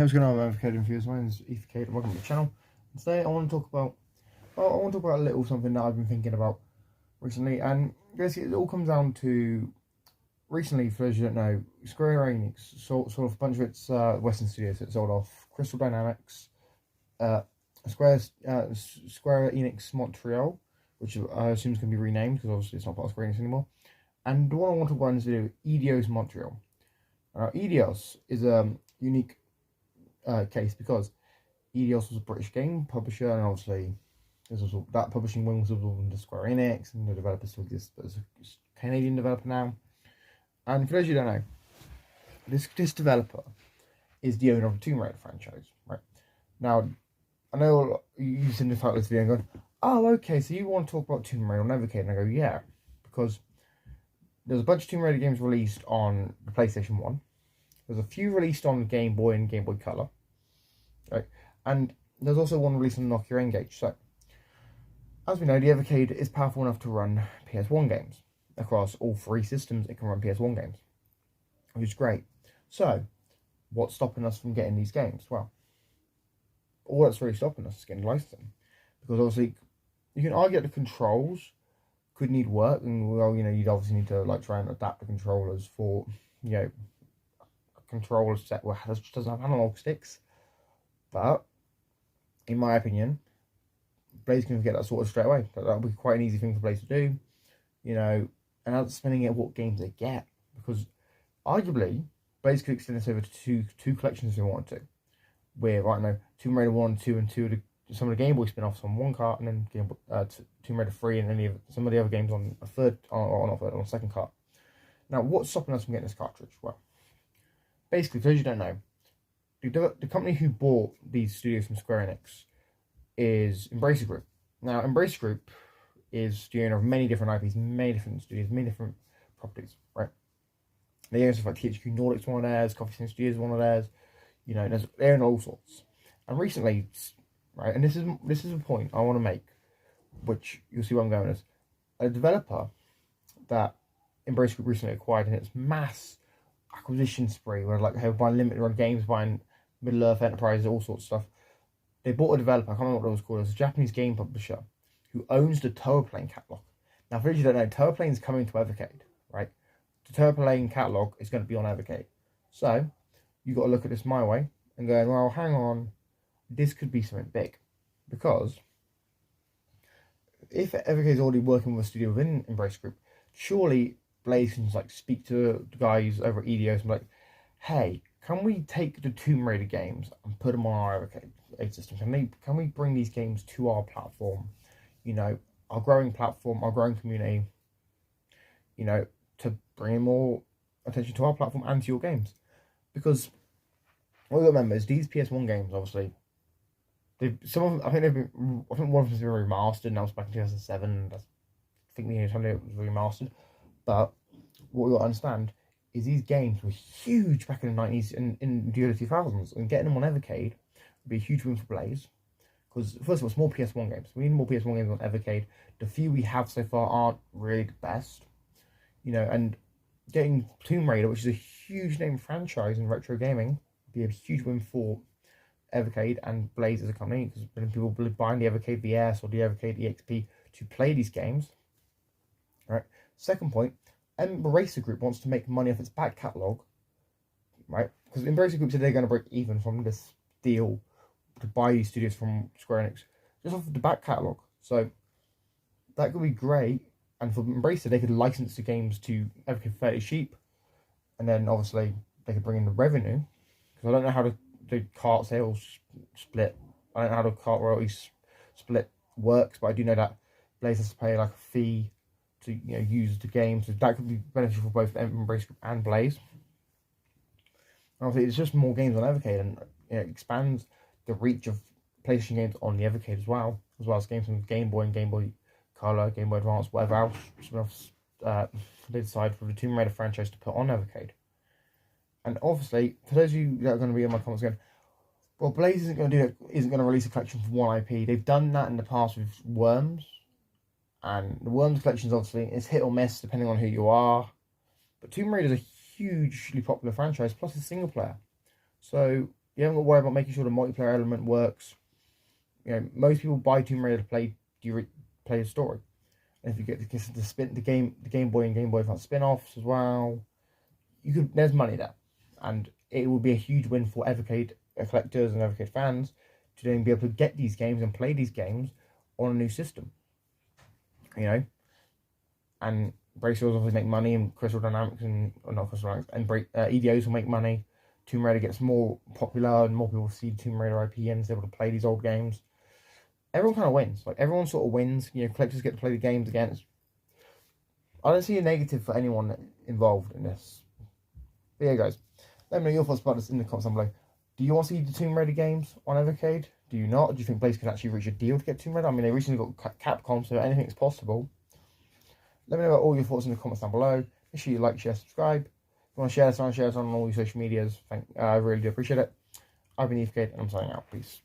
what's going on, Evercade and viewers? My name is Evercade and welcome to the channel. And today I want to talk about, a little something that I've been thinking about recently, and basically it all comes down to recently, for those you don't know, Square Enix sold off a bunch of its Western studios. It sold off Crystal Dynamics, Square Enix Montreal, which I assume is going to be renamed because obviously it's not part of Square Enix anymore. And the one I want to talk about is Eidos Montreal. Now, Eidos is a unique case because Eidos was a British game publisher, and obviously that publishing wing was absorbed into Square Enix, and the developer still exists, but it's a Canadian developer now. And for those of you who don't know, this developer is the owner of the Tomb Raider franchise, right? Now, I know you've seen the title of this video and going, oh, okay, so you want to talk about Tomb Raider on Evercade? And I go, yeah, because there's a bunch of Tomb Raider games released on the PlayStation 1. There's a few released on Game Boy and Game Boy Color, right? And there's also one released on Nokia N-Gage. So, as we know, the Evercade is powerful enough to run PS1 games. Across all three systems, it can run PS1 games, which is great. So, what's stopping us from getting these games? Well, all that's really stopping us is getting licensing. Because obviously, you can argue that the controls could need work, and well, you know, you'd obviously need to like try and adapt the controllers for, you know, a controller set where it doesn't have analog sticks. But in my opinion, Blaze can get that sorted straight away. That would be quite an easy thing for Blaze to do, you know, and out spending it what games they get, because arguably Blaze could extend this over to two collections if they wanted to. Where right now Tomb Raider 1, 2, and 2 some of the Game Boy spin-offs on one cart, and then Tomb Raider 3 and some of the other games on a third, on a second cart. Now, what's stopping us from getting this cartridge? Well, basically, for those you don't know, the company who bought these studios from Square Enix is Embracer Group. Now, Embracer Group is the owner of many different IPs, many different studios, many different properties, right? They own stuff like THQ Nordic's one of theirs, Coffee Stain Studios one of theirs, you know, they own all sorts. And recently, right, and this is a point I want to make, which you'll see where I'm going, is a developer that Embracer Group recently acquired in its mass acquisition spree, where like they were buying limited run games, buying Middle Earth Enterprises, all sorts of stuff. They bought a developer, I can't remember what it was called, it was a Japanese game publisher who owns the Tower Plane catalogue. Now, for those you don't know, Tower Plane is coming to Evercade, right? The Tower Plane catalogue is going to be on Evercade. So, you've got to look at this my way and go, well, hang on, this could be something big. Because if Evercade is already working with a studio within Embrace Group, surely Blaze can like speak to the guys over at Eidos and be like, hey, can we take the Tomb Raider games and put them on our Evercade system? Can we bring these games to our platform? You know, our growing platform, our growing community, you know, to bring more attention to our platform and to your games. Because what you remember is these PS1 games, obviously, I think one of them has been remastered, and that was back in 2007. I think the time it was remastered. But what we got to understand is these games were huge back in the 90s and in the early 2000s, and getting them on Evercade would be a huge win for Blaze. Because first of all, it's more PS1 games. We need more PS1 games on Evercade. The few we have so far aren't really the best, you know. And getting Tomb Raider, which is a huge name franchise in retro gaming, would be a huge win for Evercade and Blaze as a company, because people will be buying the Evercade VS or the Evercade EXP to play these games. Right. Second point, Embracer Group wants to make money off its back catalogue, right? Because Embracer Group said they're going to break even from this deal to buy these studios from Square Enix just off of the back catalogue. So that could be great, and for Embracer, they could license the games to Evercade fairly cheap, and then obviously they could bring in the revenue. Because I don't know how the cart sales split, I don't know how the cart royalties split works, but I do know that Blaze has to pay like a fee to, you know, use the game, so that could be beneficial for both Embrace Group and Blaze. Obviously, it's just more games on Evercade, and it expands the reach of PlayStation games on the Evercade as well as games from Game Boy and Game Boy Color, Game Boy Advance, whatever else they decide for the Tomb Raider franchise to put on Evercade. And obviously, for those of you that are going to be in my comments going, well, Blaze isn't going to release a collection for one IP. They've done that in the past with Worms, and the Worms collection is obviously it's hit or miss depending on who you are. But Tomb Raider is a hugely popular franchise, plus it's single player. So You haven't got to worry about making sure the multiplayer element works. You know, most people buy Tomb Raider to play the story. And if you get the Game Boy and Game Boy Advance spin-offs as well, there's money there, and it will be a huge win for Evercade collectors and Evercade fans to then be able to get these games and play these games on a new system. You know, and Bracer will obviously make money, and Crystal Dynamics and EDOs will make money. Tomb Raider gets more popular, and more people see Tomb Raider IP and is able to play these old games. Everyone kind of wins. Like, everyone sort of wins. You know, collectors get to play the games again. I don't see a negative for anyone involved in this. But yeah, guys, let me know your thoughts about this in the comments down below. Do you want to see the Tomb Raider games on Evercade? Do you not? Do you think Blaze can actually reach a deal to get Tomb Raider? I mean, they recently got Capcom, so anything is possible. Let me know about all your thoughts in the comments down below. Make sure you like, share, subscribe. If you want to share this on all your social medias, I really do appreciate it. I've been Evercade, and I'm signing out. Peace.